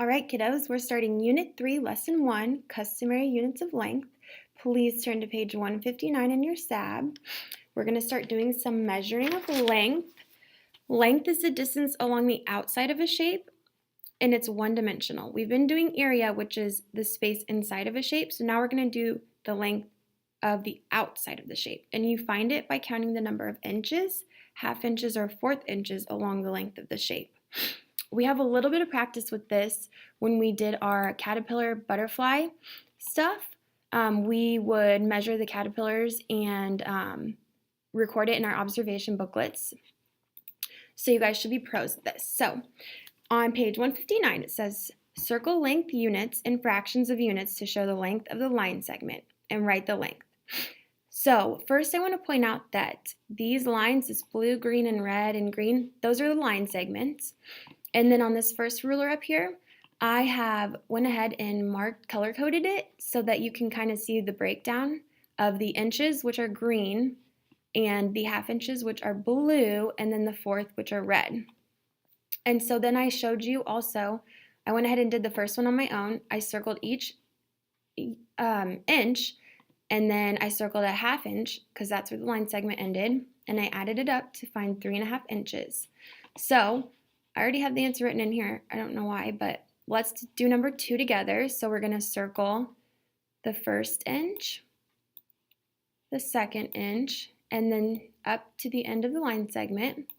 All right, kiddos, we're starting Unit 3, Lesson 1, Customary Units of Length. Please turn to page 159 in your SAB. We're going to start doing some measuring of length. Length is the distance along the outside of a shape, and it's one-dimensional. We've been doing area, which is the space inside of a shape, so now we're going to do the length of the outside of the shape. And you find it by counting the number of inches, half inches, or fourth inches along the length of the shape. We have a little bit of practice with this when we did our caterpillar butterfly stuff. We would measure the caterpillars and record it in our observation booklets. So you guys should be pros at this. So on page 159, it says circle length units and fractions of units to show the length of the line segment and write the length. So first I want to point out that these lines, this blue, green, and red and green, those are the line segments. And then on this first ruler up here, I went ahead and color-coded it so that you can kind of see the breakdown of the inches, which are green, and the half inches, which are blue, and then the fourth, which are red. And so then I showed you also, I went ahead and did the first one on my own. I circled each inch, and then I circled a half inch because that's where the line segment ended, and I added it up to find 3.5 inches. So I already have the answer written in here. I don't know why, but let's do number 2 together. So we're going to circle the first inch, the second inch, and then up to the end of the line segment.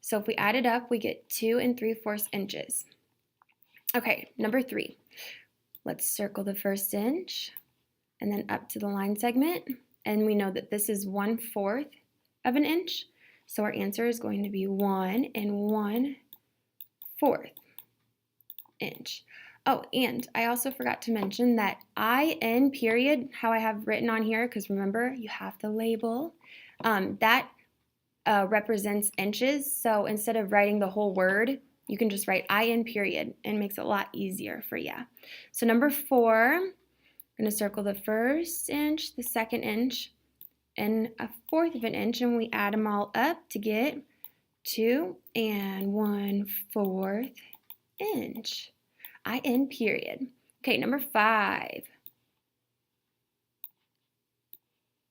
So if we add it up, we get 2 3/4 inches. Okay, number 3. Let's circle the first inch and then up to the line segment. And we know that this is 1/4 of an inch. So our answer is going to be 1 1/4 inch. Oh, and I also forgot to mention that IN period, how I have written on here, because remember, you have to label, that represents inches. So instead of writing the whole word, you can just write IN period, and it makes it a lot easier for you. So number 4, I'm going to circle the first inch, the second inch, and 1/4 of an inch, and we add them all up to get 2 1/4 inch. IN period. Okay, number 5.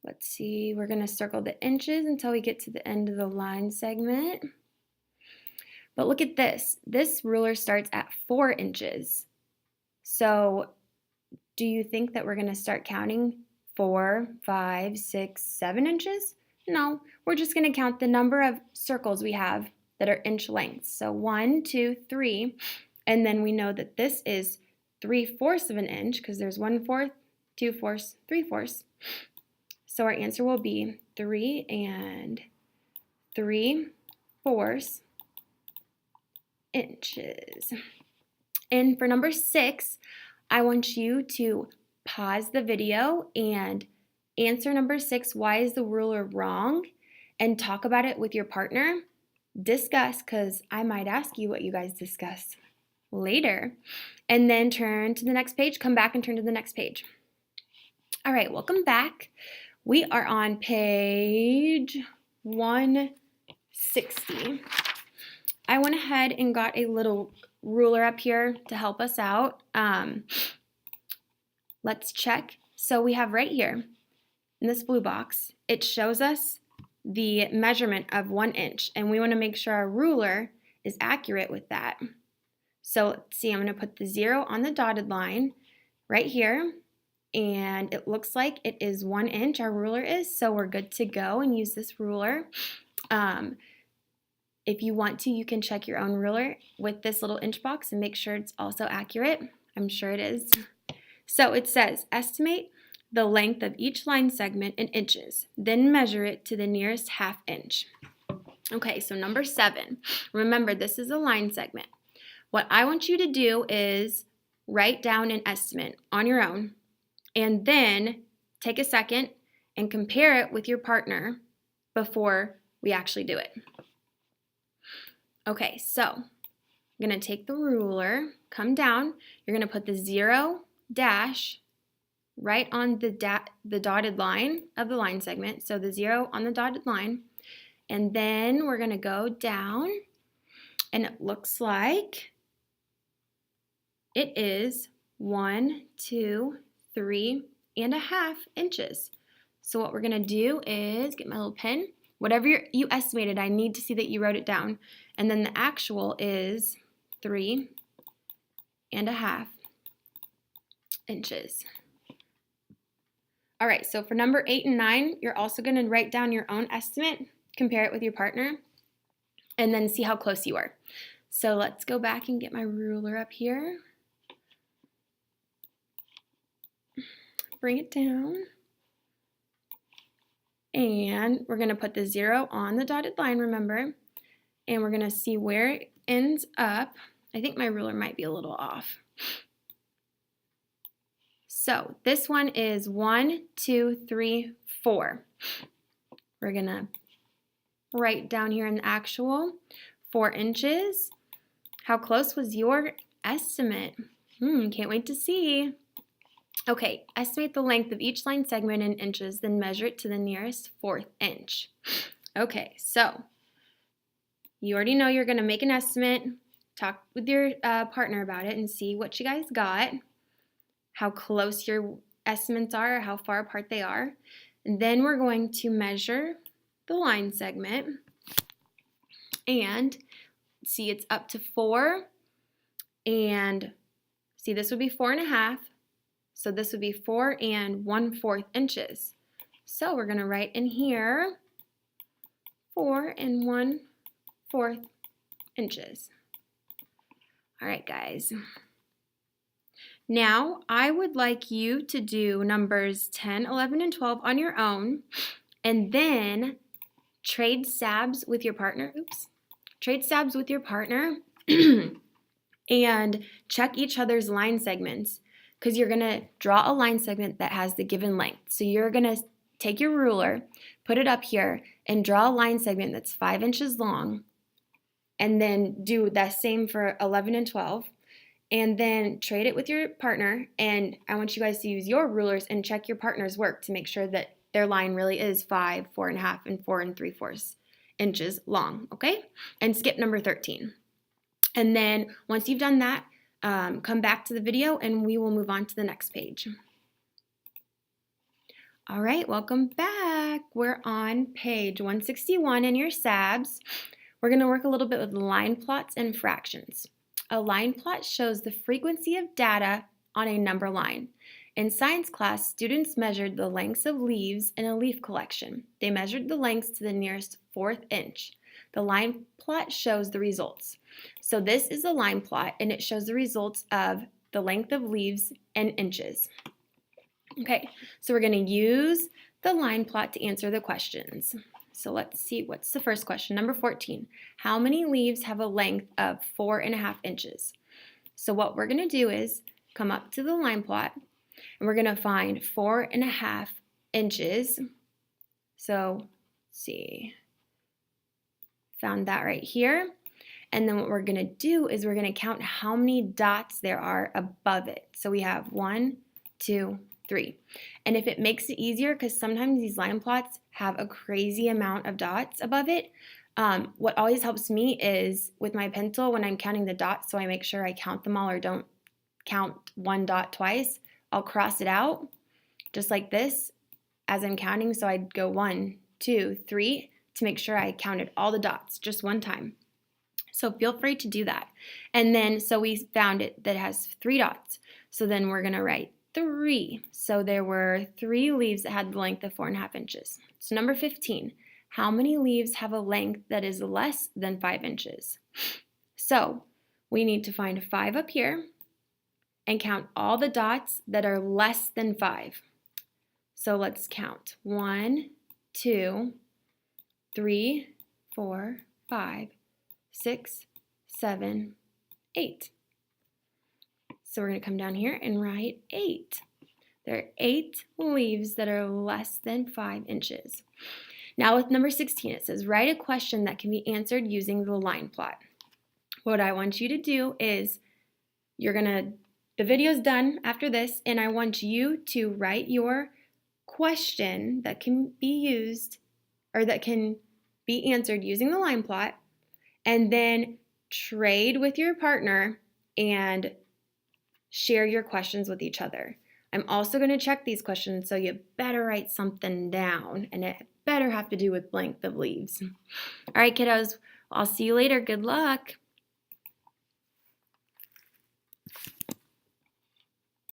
Let's see, we're going to circle the inches until we get to the end of the line segment. But look at this. This ruler starts at 4 inches. So do you think that we're going to start counting 4, 5, 6, 7 inches? No, we're just going to count the number of circles we have that are inch lengths. So 1, 2, 3, and then we know that this is 3/4 of an inch because there's 1/4, 2/4, 3/4. So our answer will be 3 3/4 inches. And for number 6, I want you to pause the video and answer number 6, why is the ruler wrong? And talk about it with your partner. Discuss, because I might ask you what you guys discuss later. And then turn to the next page, come back and turn to the next page. All right, welcome back. We are on page 160. I went ahead and got a little ruler up here to help us out. Let's check. So we have right here in this blue box, it shows us the measurement of 1 inch, and we want to make sure our ruler is accurate with that. So let's see, I'm going to put the 0 on the dotted line right here, and it looks like it is 1 inch, our ruler is, so we're good to go and use this ruler. If you want to, you can check your own ruler with this little inch box and make sure it's also accurate. I'm sure it is. So it says, estimate the length of each line segment in inches, then measure it to the nearest half inch. Okay, so number 7. Remember, this is a line segment. What I want you to do is write down an estimate on your own, and then take a second and compare it with your partner before we actually do it. Okay, so I'm going to take the ruler, come down, you're going to put the 0 dash right on the dotted line of the line segment, so the 0 on the dotted line, and then we're going to go down, and it looks like It is 1, 2, 3.5 inches. So what we're going to do is get my little pen. Whatever you estimated, I need to see that you wrote it down. And then the actual is 3.5 inches. All right, so for number 8 and 9, you're also going to write down your own estimate, compare it with your partner, and then see how close you are. So let's go back and get my ruler up here. Bring it down. And we're going to put the 0 on the dotted line, remember, and we're going to see where it ends up. I think my ruler might be a little off. So this one is 1, 2, 3, 4. We're going to write down here in the actual 4 inches. How close was your estimate? Can't wait to see. Okay, estimate the length of each line segment in inches, then measure it to the nearest 4th inch. Okay, so you already know you're going to make an estimate, talk with your partner about it, and see what you guys got, how close your estimates are, or how far apart they are. And then we're going to measure the line segment and see it's up to 4, and see this would be 4.5. So this would be 4 1/4 inches. So we're going to write in here 4 1/4 inches. All right, guys. Now I would like you to do numbers 10, 11, and 12 on your own, and then trade SABs with your partner. Trade SABs with your partner and check each other's line segments, because you're going to draw a line segment that has the given length. So you're going to take your ruler, put it up here, and draw a line segment that's 5 inches long, and then do the same for 11 and 12, and then trade it with your partner. And I want you guys to use your rulers and check your partner's work to make sure that their line really is 5, 4.5, and 4 3/4 inches long, okay? And skip number 13. And then once you've done that, come back to the video and we will move on to the next page. All right, welcome back. We're on page 161 in your SABs. We're going to work a little bit with line plots and fractions. A line plot shows the frequency of data on a number line. In science class, students measured the lengths of leaves in a leaf collection. They measured the lengths to the nearest 4th inch. The line plot shows the results. So this is a line plot, and it shows the results of the length of leaves in inches. Okay, so we're going to use the line plot to answer the questions. So let's see, what's the first question? Number 14. How many leaves have a length of 4.5 inches? So what we're going to do is come up to the line plot, and we're going to find 4.5 inches. So let's see. Found that right here. And then what we're going to do is we're going to count how many dots there are above it. So we have 1, 2, 3. And if it makes it easier, because sometimes these line plots have a crazy amount of dots above it, what always helps me is with my pencil when I'm counting the dots, so I make sure I count them all or don't count one dot twice, I'll cross it out just like this as I'm counting. So I'd go 1, 2, 3 to make sure I counted all the dots just one time. So feel free to do that. And then, so we found it that has 3 dots. So then we're going to write 3. So there were 3 leaves that had the length of 4.5 inches. So number 15, how many leaves have a length that is less than 5 inches? So we need to find 5 up here and count all the dots that are less than 5. So let's count 1, 2, 3, 4, 5, 6, 7, 8. So we're going to come down here and write 8. There are 8 leaves that are less than 5 inches. Now with number 16, it says write a question that can be answered using the line plot. What I want you to do is the video's done after this, and I want you to write your question that can be used or that can be answered using the line plot, and then trade with your partner and share your questions with each other. I'm also going to check these questions, so you better write something down, and it better have to do with length of leaves. All right, kiddos, I'll see you later. Good luck.